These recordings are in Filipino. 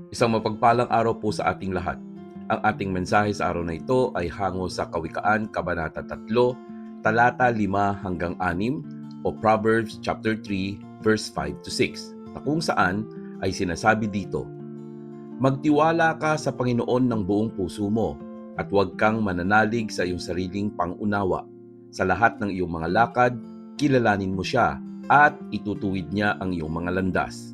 Isang mapagpalang araw po sa ating lahat. Ang ating mensahe sa araw na ito ay hango sa Kawikaan, Kabanata 3, talata 5 hanggang 6 o Proverbs chapter 3, verse 5 to 6, na kung saan ay sinasabi dito, magtiwala ka sa Panginoon ng buong puso mo at huwag kang mananalig sa iyong sariling pangunawa. Sa lahat ng iyong mga lakad, kilalanin mo siya at itutuwid niya ang iyong mga landas.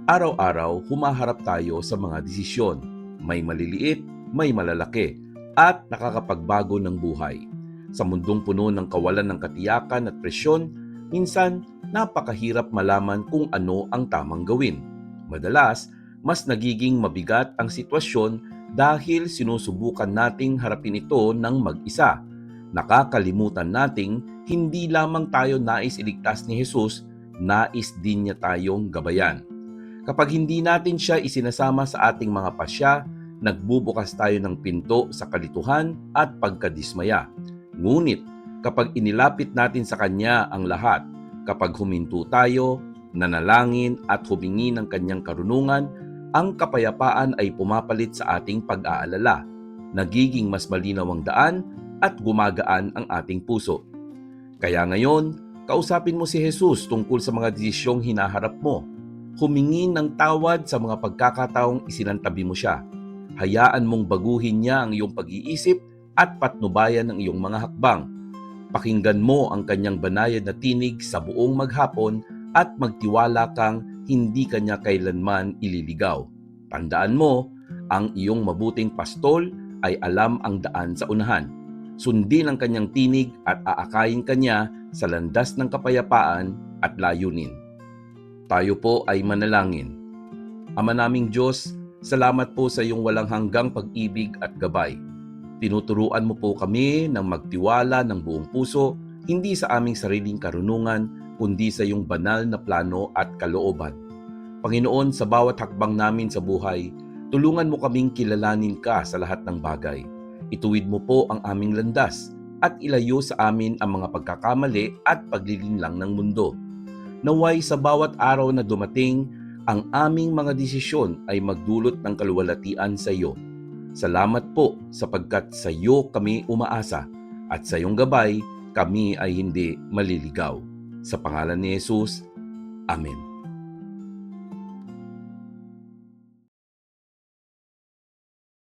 Araw-araw, humaharap tayo sa mga desisyon. May maliliit, may malalaki, at nakakapagbago ng buhay. Sa mundong puno ng kawalan ng katiyakan at presyon, minsan napakahirap malaman kung ano ang tamang gawin. Madalas, mas nagiging mabigat ang sitwasyon dahil sinusubukan nating harapin ito ng mag-isa. Nakakalimutan nating hindi lamang tayo nais iligtas ni Jesus, nais din niya tayong gabayan. Kapag hindi natin siya isinasama sa ating mga pasya, nagbubukas tayo ng pinto sa kalituhan at pagkadismaya. Ngunit kapag inilapit natin sa Kanya ang lahat, kapag huminto tayo, nanalangin at humingi ng Kanyang karunungan, ang kapayapaan ay pumapalit sa ating pag-aalala. Nagiging mas malinaw ang daan at gumagaan ang ating puso. Kaya ngayon, kausapin mo si Jesus tungkol sa mga desisyong hinaharap mo. Humingi ng tawad sa mga pagkakataong isinantabi mo siya. Hayaan mong baguhin niya ang iyong pag-iisip at patnubayan ang iyong mga hakbang. Pakinggan mo ang kanyang banayad na tinig sa buong maghapon at magtiwala kang hindi kanya kailanman ililigaw. Tandaan mo, ang iyong mabuting pastol ay alam ang daan sa unahan. Sundin ang kanyang tinig at aakayin kanya sa landas ng kapayapaan at layunin. Tayo po ay manalangin. Ama naming Diyos, salamat po sa iyong walang hanggang pag-ibig at gabay. Tinuturuan mo po kami ng magtiwala ng buong puso, hindi sa aming sariling karunungan, kundi sa iyong banal na plano at kalooban. Panginoon, sa bawat hakbang namin sa buhay, tulungan mo kaming kilalanin ka sa lahat ng bagay. Ituwid mo po ang aming landas at ilayo sa amin ang mga pagkakamali at paglilinlang ng mundo. Naway sa bawat araw na dumating, ang aming mga desisyon ay magdulot ng kaluwalhatian sa iyo. Salamat po sapagkat sa iyo kami umaasa at sa iyong gabay kami ay hindi maliligaw. Sa pangalan ni Jesus, Amen.